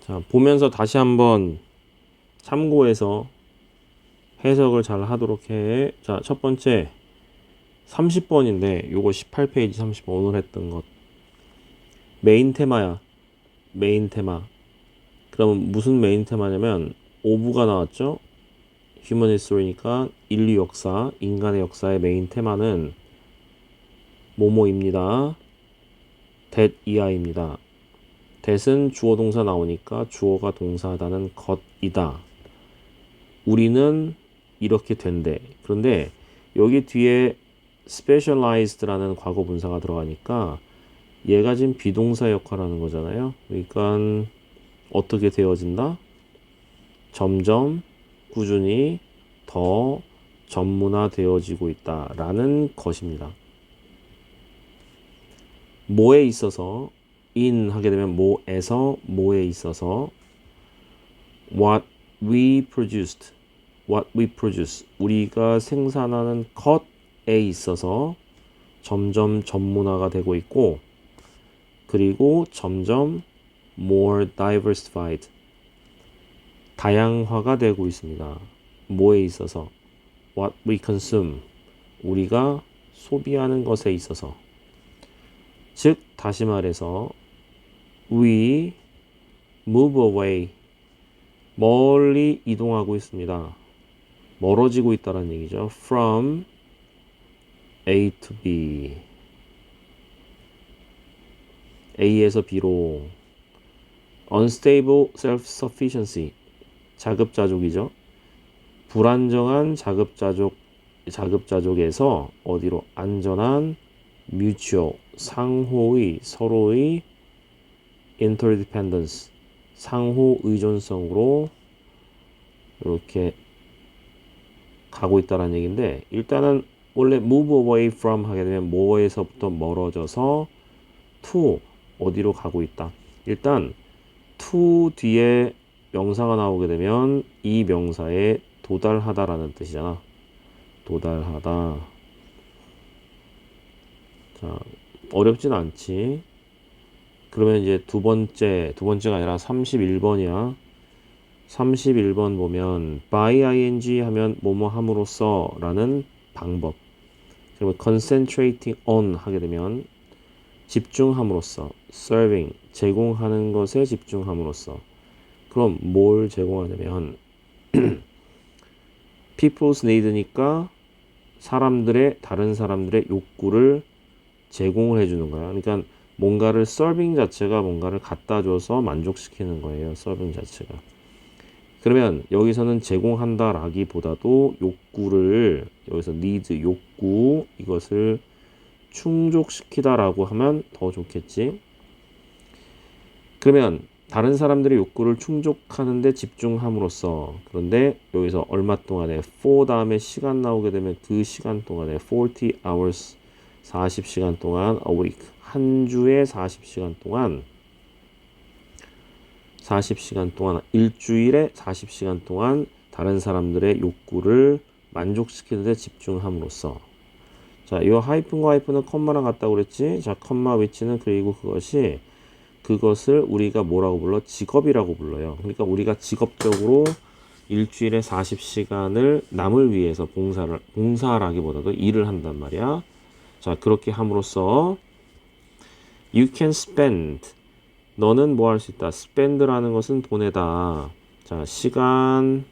자, 보면서 다시 한번 참고해서 해석을 잘 하도록 해. 자, 첫 번째 30번인데 요거 18페이지 30번 오늘 했던 것. 메인 테마야. 메인 테마. 그럼 무슨 메인 테마냐면 오브가 나왔죠? 휴먼 히스토리니까 인류 역사, 인간의 역사의 메인 테마는 뭐뭐입니다. that 이하입니다. that은 주어 동사 나오니까 주어가 동사하다는 것이다. 우리는 이렇게 된대. 그런데 여기 뒤에 specialized라는 과거 분사가 들어가니까 얘가 지금 비동사 역할을 하는 거잖아요. 그러니까 어떻게 되어진다? 점점 꾸준히 더 전문화되어지고 있다라는 것입니다. 뭐에 있어서 in 하게 되면 뭐에서 뭐에 있어서 what we produce 우리가 생산하는 것에 있어서 점점 전문화가 되고 있고 그리고 점점 more diversified 다양화가 되고 있습니다. 뭐에 있어서 what we consume 우리가 소비하는 것에 있어서 즉 다시 말해서 we move away 멀리 이동하고 있습니다. 멀어지고 있다는 얘기죠. From A to B A에서 B로 unstable self-sufficiency 자급자족이죠. 불안정한 자급자족에서 어디로 안전한 mutual 상호의 서로의 interdependence 상호 의존성으로 이렇게 가고 있다는 얘기인데 일단은 원래 move away from 하게 되면 뭐에서부터 멀어져서 to 어디로 가고 있다. 일단 to 뒤에 명사가 나오게 되면 이 명사에 도달하다라는 뜻이잖아. 도달하다. 자, 어렵진 않지. 그러면 이제 두 번째가 아니라 31번이야. 31번 보면 by ing 하면 뭐뭐 함으로써 라는 방법. 그러면 concentrating on 하게 되면 집중함으로써 serving 제공하는 것에 집중함으로써 그럼 뭘 제공하냐면 people's need니까 다른 사람들의 욕구를 제공을 해주는 거야. 그러니까 뭔가를 서빙 자체가 뭔가를 갖다 줘서 만족시키는 거예요. 서빙 자체가. 그러면 여기서는 제공한다 라기보다도 욕구를 여기서 need 욕구 이것을 충족시키다 라고 하면 더 좋겠지. 그러면 다른 사람들의 욕구를 충족하는 데 집중함으로써 그런데 여기서 얼마 동안에 for 다음에 시간 나오게 되면 그 시간 동안에 40 hours 40시간 동안 a week 한 주에 40시간 동안 일주일에 40시간 동안 다른 사람들의 욕구를 만족시키는 데 집중함으로써 자, 이 하이픈과 하이픈은 컴마랑 같다고 그랬지? 자, 컴마 위치는 그리고 그것을 우리가 뭐라고 불러? 직업이라고 불러요. 그러니까 우리가 직업적으로 일주일에 40시간을 남을 위해서 봉사라기보다도 일을 한단 말이야. 자, 그렇게 함으로써 you can spend 너는 뭐 할 수 있다. spend라는 것은 보내다. 자, 시간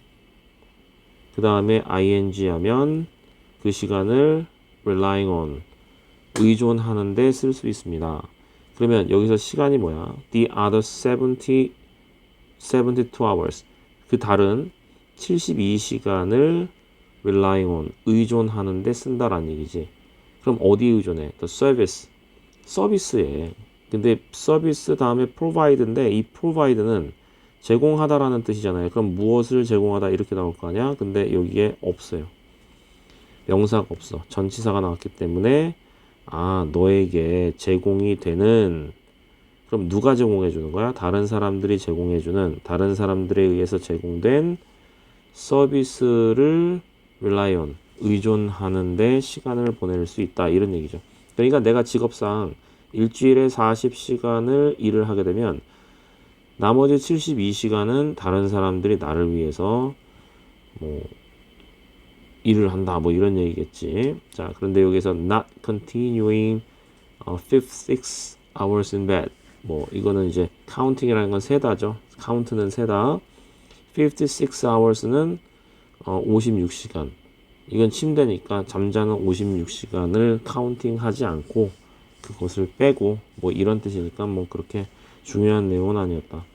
그 다음에 ing 하면 그 시간을 relying on 의존하는 데 쓸 수 있습니다. 그러면 여기서 시간이 뭐야? The other 72 hours 그 다른 72시간을 relying on 의존하는 데 쓴다라는 얘기지. 그럼 어디 의존해? The service 서비스에 근데 서비스 다음에 provide인데 이 provide는 제공하다라는 뜻이잖아요. 그럼 무엇을 제공하다 이렇게 나올 거 아니야? 근데 여기에 없어요. 명사가 없어. 전치사가 나왔기 때문에 너에게 제공이 되는 그럼 누가 제공해 주는 거야? 다른 사람들이 제공해 주는 다른 사람들에 의해서 제공된 서비스를 rely on 의존하는데 시간을 보낼 수 있다 이런 얘기죠. 그러니까 내가 직업상 일주일에 40시간을 일을 하게 되면 나머지 72시간은 다른 사람들이 나를 위해서 뭐 일을 한다 뭐 이런 얘기겠지. 자, 그런데 여기서 not continuing 56 hours in bed. 뭐 이거는 이제 counting이라는 건 세다죠. count는 세다. 56 hours는 56시간. 이건 침대니까 잠자는 56시간을 카운팅하지 않고 그것을 빼고 뭐 이런 뜻이니까 뭐 그렇게 중요한 내용은 아니었다.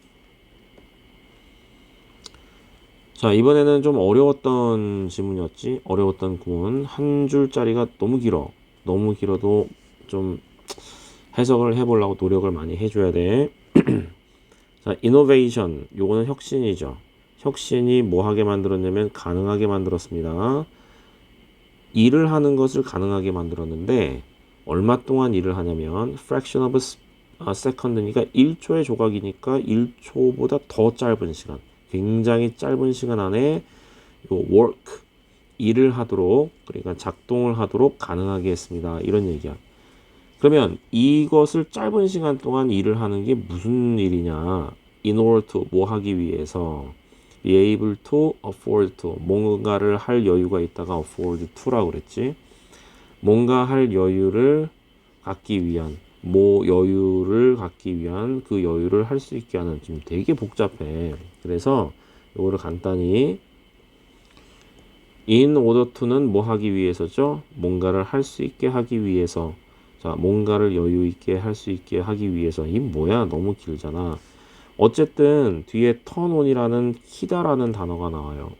자, 이번에는 좀 어려웠던 지문이었지. 어려웠던 구문. 한 줄짜리가 너무 길어. 너무 길어도 좀 해석을 해보려고 노력을 많이 해줘야 돼. 자, innovation. 요거는 혁신이죠. 혁신이 뭐 하게 만들었냐면 가능하게 만들었습니다. 일을 하는 것을 가능하게 만들었는데 얼마 동안 일을 하냐면 fraction of a second니까 1초의 조각이니까 1초보다 더 짧은 시간, 굉장히 짧은 시간 안에 요 work, 일을 하도록, 그러니까 작동을 하도록 가능하게 했습니다. 이런 얘기야. 그러면 이것을 짧은 시간 동안 일을 하는 게 무슨 일이냐? in order to, 뭐 하기 위해서, be able to, afford to, 뭔가를 할 여유가 있다가 afford to라고 그랬지. 뭔가 할 여유를 갖기 위한, 뭐 여유를 갖기 위한 그 여유를 할 수 있게 하는, 지금 되게 복잡해. 그래서 이거를 간단히 in order to는 뭐 하기 위해서죠? 뭔가를 할 수 있게 하기 위해서. 자, 뭔가를 여유 있게 할 수 있게 하기 위해서. 이 뭐야? 너무 길잖아. 어쨌든 뒤에 turn on이라는 키다라는 단어가 나와요.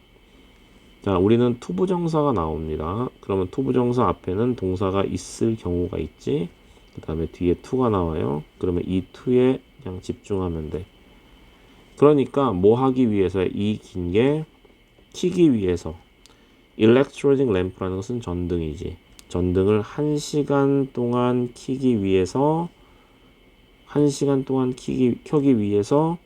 자, 우리는 투부정사가 나옵니다. 그러면 투부정사 앞에는 동사가 있을 경우가 있지. 그 다음에 뒤에 to가 나와요. 그러면 이 to에 그냥 집중하면 돼. 그러니까 뭐 하기 위해서 이 긴 게 키기 위해서. electric lamp라는 것은 전등이지. 전등을 1시간 동안 켜기 위해서 1시간 동안 켜기 위해서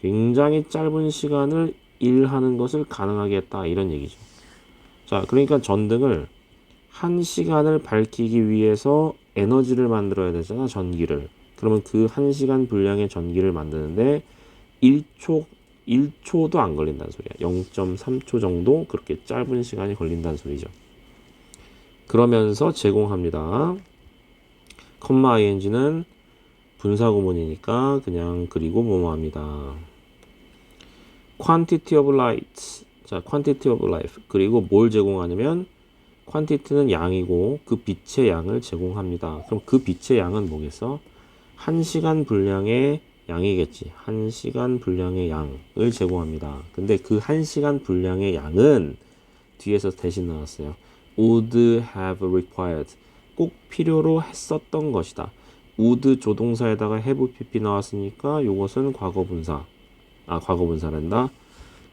굉장히 짧은 시간을 일하는 것을 가능하게 했다. 이런 얘기죠. 자, 그러니까 전등을 1시간을 밝히기 위해서 에너지를 만들어야 되잖아. 전기를. 그러면 그 1시간 분량의 전기를 만드는데 1초도 안 걸린다는 소리야. 0.3초 정도 그렇게 짧은 시간이 걸린다는 소리죠. 그러면서 제공합니다. 컴마 ing는 분사구문이니까 그냥 그리고 뭐뭐합니다. quantity of light. 자, quantity of life. 그리고 뭘 제공하냐면 quantity는 양이고 그 빛의 양을 제공합니다. 그럼 그 빛의 양은 뭐겠어? 1시간 분량의 양이겠지. 1시간 분량의 양을 제공합니다. 근데 그 1시간 분량의 양은 뒤에서 대신 나왔어요. would have required. 꼭 필요로 했었던 것이다. would 조동사에다가 have pp 나왔으니까 이것은 과거분사. 과거분사란다.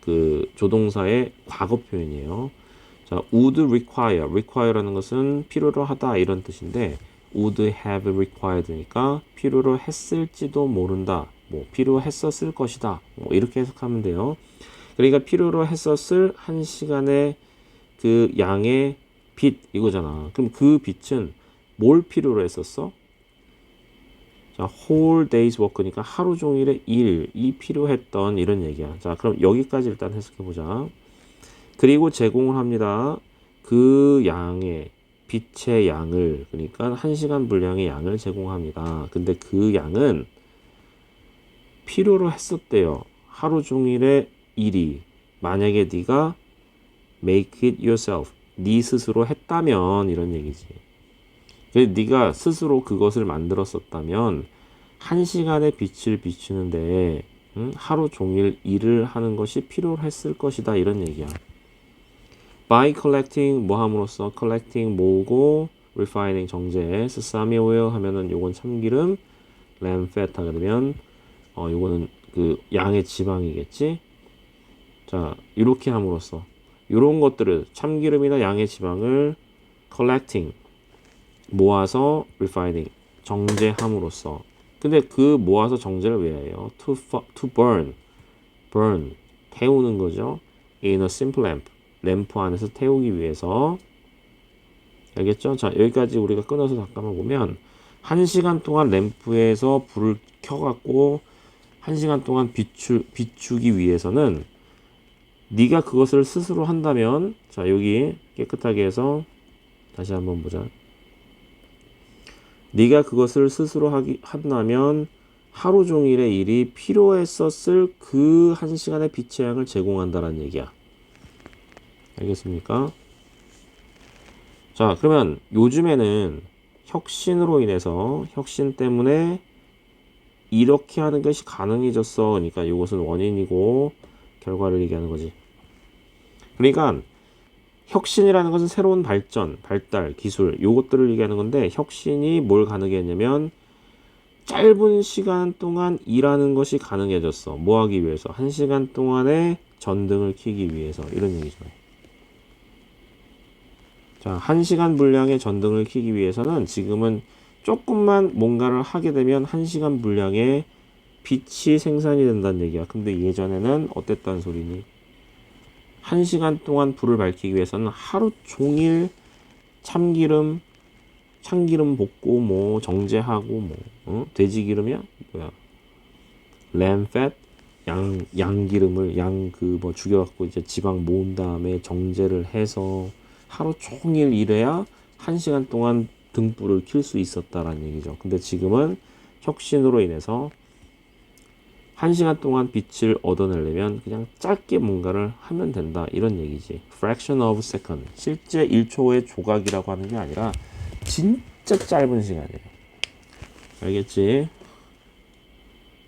그 조동사의 과거 표현이에요. 자, would require라는 것은 필요로 하다 이런 뜻인데 would have required니까 필요로 했을지도 모른다. 뭐 필요했었을 것이다. 뭐 이렇게 해석하면 돼요. 그러니까 필요로 했었을 1시간의 그 양의 빛 이거잖아. 그럼 그 빛은 뭘 필요로 했었어? 자, whole day's work니까 하루 종일의 일이 필요했던 이런 얘기야. 자, 그럼 여기까지 일단 해석해 보자. 그리고 제공을 합니다. 그 양의 빛의 양을, 그러니까 1시간 분량의 양을 제공합니다. 근데 그 양은 필요로 했었대요. 하루 종일의 일이. 만약에 네가 make it yourself, 네 스스로 했다면 이런 얘기지. 네가 스스로 그것을 만들었었다면 1시간의 빛을 비추는데 하루 종일 일을 하는 것이 필요했을 것이다 이런 얘기야. by collecting 뭐 함으로써 collecting 모으고 refining 정제 sesame oil 하면은 요건 참기름 lamb fat 그러면 요거는 그 양의 지방이겠지. 자, 이렇게 함으로써 요런 것들을 참기름이나 양의 지방을 collecting 모아서 refining 정제함으로써. 근데 그 모아서 정제를 왜 해요? to burn 태우는 거죠. in a simple lamp 램프 안에서 태우기 위해서. 알겠죠? 자, 여기까지 우리가 끊어서 잠깐만 보면 1시간 동안 램프에서 불을 켜갖고 1시간 동안 비추기 위해서는 네가 그것을 스스로 한다면, 자, 여기 깨끗하게 해서 다시 한번 보자. 네가 그것을 스스로 한다면 하루 종일의 일이 필요했었을 그 1시간의 빛의 양을 제공한다라는 얘기야. 알겠습니까? 자, 그러면 요즘에는 혁신으로 인해서 혁신 때문에 이렇게 하는 것이 가능해졌어. 그러니까 이것은 원인이고 결과를 얘기하는 거지. 그러니까 혁신이라는 것은 새로운 발전, 발달, 기술 요것들을 얘기하는 건데 혁신이 뭘 가능하게 했냐면 짧은 시간 동안 일하는 것이 가능해졌어. 뭐 하기 위해서? 1시간 동안에 전등을 켜기 위해서. 이런 얘기죠. 자, 1시간 분량의 전등을 켜기 위해서는 지금은 조금만 뭔가를 하게 되면 1시간 분량의 빛이 생산이 된다는 얘기야. 근데 예전에는 어땠다는 소리니? 1시간 동안 불을 밝히기 위해서는 하루 종일 참기름 볶고 뭐 정제하고 뭐 돼지기름이야? 뭐야? 램팻 양기름을 그 뭐 죽여갖고 이제 지방 모은 다음에 정제를 해서 하루 종일 일해야 1시간 동안 등불을 켤 수 있었다라는 얘기죠. 근데 지금은 혁신으로 인해서 1시간 동안 빛을 얻어내려면 그냥 짧게 뭔가를 하면 된다 이런 얘기지. fraction of second. 실제 1초의 조각이라고 하는 게 아니라 진짜 짧은 시간이에요. 알겠지?